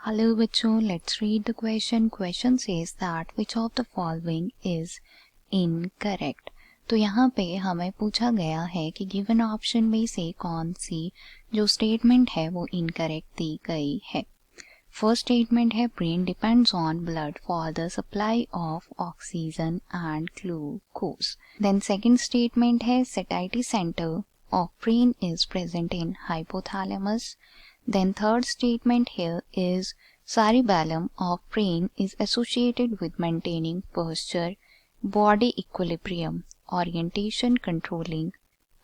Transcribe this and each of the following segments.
Hello बच्चों, let's read the question. Question says that which of the following is incorrect. तो यहाँ पे हमें पूछा गया है कि गिवन ऑप्शन में से कौन सी जो स्टेटमेंट है वो इनकरेक्ट दी गई है। फर्स्ट स्टेटमेंट है brain depends on blood for the supply of oxygen and glucose. Then second statement है satiety centre of brain is present in hypothalamus. Then third statement here is cerebellum of brain is associated with maintaining posture, body equilibrium, orientation controlling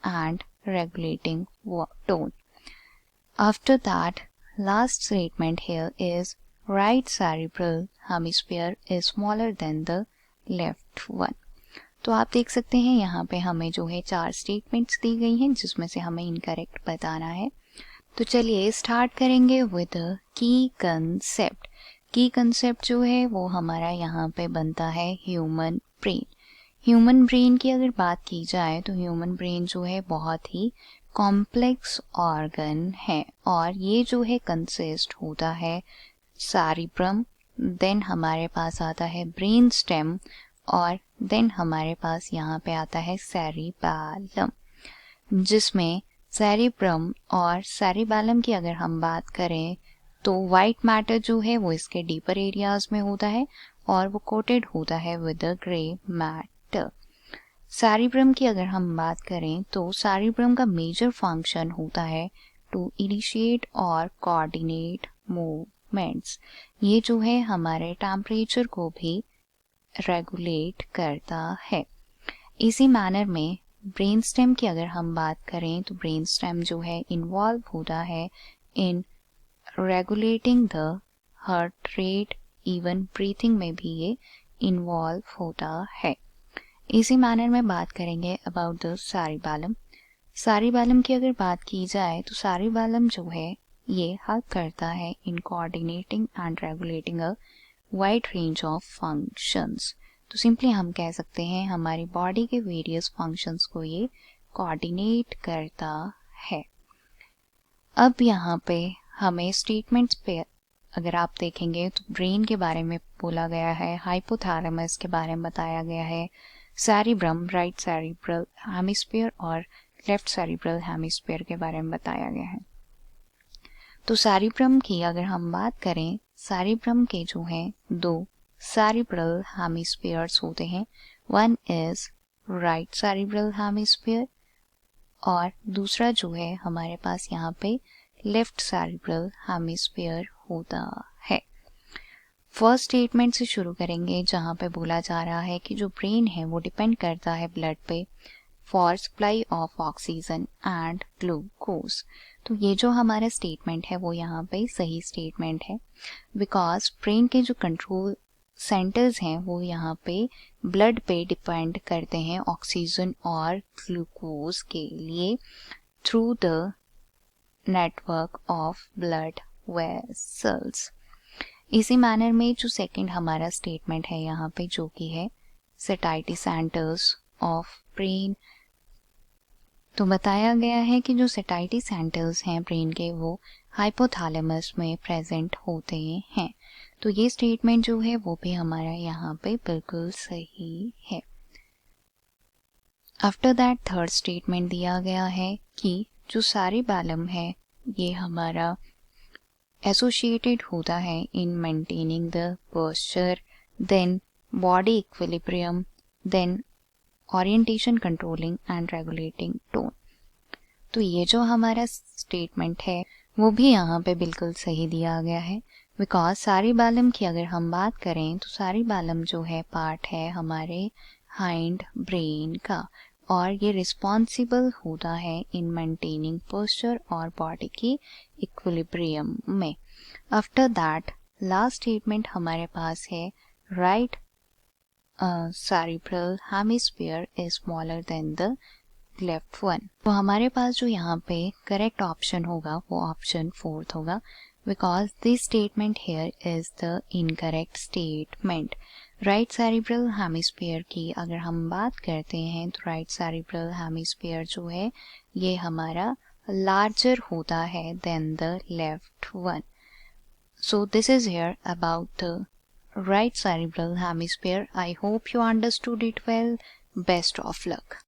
and regulating tone. After that, last statement here is right cerebral hemisphere is smaller than the left one. तो आप देख सकते हैं यहाँ पे हमें जो है 4 स्टेटमेंट्स दी गई हैं जिसमें से हमें इनकरेक्ट बताना है। तो चलिए स्टार्ट करेंगे विद की कंसेप्ट। की कंसेप्ट जो है वो हमारा यहाँ पे बनता है ह्यूमन ब्रेन। ह्यूमन ब्रेन की अगर बात की जाए तो ह्यूमन ब्रेन जो है बहुत ही कॉम्प्लेक्स ऑर्गन है और ये जो है कंसिस्ट होता है सेरिब्रम, देन हमारे पास आता है ब्रेन स्टेम और देन हमारे पास यहाँ पे आता है सेरिबैलम, जिसमें सेरिब्रम और सेरिबैलम की अगर हम बात करें तो वाइट मैटर जो है वो इसके डीपर एरियाज में होता है और वो कोटेड होता है with the grey matter. Cerebrum की अगर हम बात करें तो सेरिब्रम का मेजर फंक्शन होता है टू इनिशिएट और कोऑर्डिनेट मूवमेंट्स। ये जो है हमारे टेम्परेचर को भी रेगुलेट करता है। इसी मैनर में ब्रेन स्टेम की अगर हम बात करें तो ब्रेन स्टेम जो है इन्वॉल्व होता है इन regulating the heart rate, even breathing में भी ये इन्वॉल्व होता है। इसी मैनर में बात करेंगे अबाउट द सेरिबैलम। सेरिबैलम की अगर बात की जाए तो सेरिबैलम जो है ये हेल्प करता है in coordinating and regulating a wide range of functions. तो सिंपली हम कह सकते हैं हमारी बॉडी के वेरियस फंक्शंस को ये कोऑर्डिनेट करता है। अब यहाँ पे हमें स्टेटमेंट्स पे अगर आप देखेंगे तो ब्रेन के बारे में बोला गया है, हाइपोथैलेमस के बारे में बताया गया है, सेरिब्रम राइट सेरिब्रल हेमिस्फीयर और लेफ्ट सेरिब्रल हेमिस्फीयर के बारे में बताया गया है। तो सेरिब्रम की अगर हम बात करें, सेरिब्रम के जो हैं दो सेरिब्रल हेमिस्फीयर्स होते हैं। One is right cerebral hemisphere और दूसरा जो है हमारे पास यहाँ पे लेफ्ट सेरिब्रल हेमिस्फीयर होता है। फर्स्ट स्टेटमेंट से शुरू करेंगे जहाँ पे बोला जा रहा है कि जो ब्रेन है वो डिपेंड करता है ब्लड पे for supply of oxygen and glucose. तो ये जो हमारा स्टेटमेंट है वो यहाँ पे सही स्टेटमेंट है, बिकॉज ब्रेन के जो कंट्रोल सेंटर्स हैं वो यहाँ पे ब्लड पे डिपेंड करते हैं ऑक्सीजन और ग्लूकोज के लिए through the network of blood vessels. इसी मैनर में जो सेकंड हमारा स्टेटमेंट है यहाँ पे जो कि है satiety सेंटर्स ऑफ ब्रेन। तो बताया गया है कि जो satiety सेंटर्स हैं ब्रेन के वो हाइपोथैलेमस में प्रेजेंट होते हैं। तो ये स्टेटमेंट जो है वो भी हमारा यहाँ पे बिल्कुल सही है। आफ्टर दैट थर्ड स्टेटमेंट दिया गया है कि जो सेरिबैलम है ये हमारा एसोसिएटेड होता है in maintaining the posture, then body equilibrium, then orientation controlling and regulating tone. तो ये जो हमारा स्टेटमेंट है वो भी यहाँ पे बिल्कुल सही दिया गया है, बिकॉज सेरिबैलम की अगर हम बात करें तो सेरिबैलम जो है पार्ट है हमारे हाइंड ब्रेन का और ये रिस्पॉन्सिबल होता है इन मेंटेनिंग पोस्चर और बॉडी की इक्विलिब्रियम में। आफ्टर दैट लास्ट स्टेटमेंट हमारे पास है right cerebral hemisphere is smaller than the left one। तो हमारे पास जो यहाँ पे करेक्ट ऑप्शन होगा वो ऑप्शन फोर्थ होगा, because this statement here is the incorrect statement. Right cerebral hemisphere की अगर हम बात करते हैं तो राइट सेरिब्रल हेमिस्फीयर जो है ये हमारा लार्जर होता है then the left one. So this is here about the right cerebral hemisphere. I hope you understood it well. Best of luck.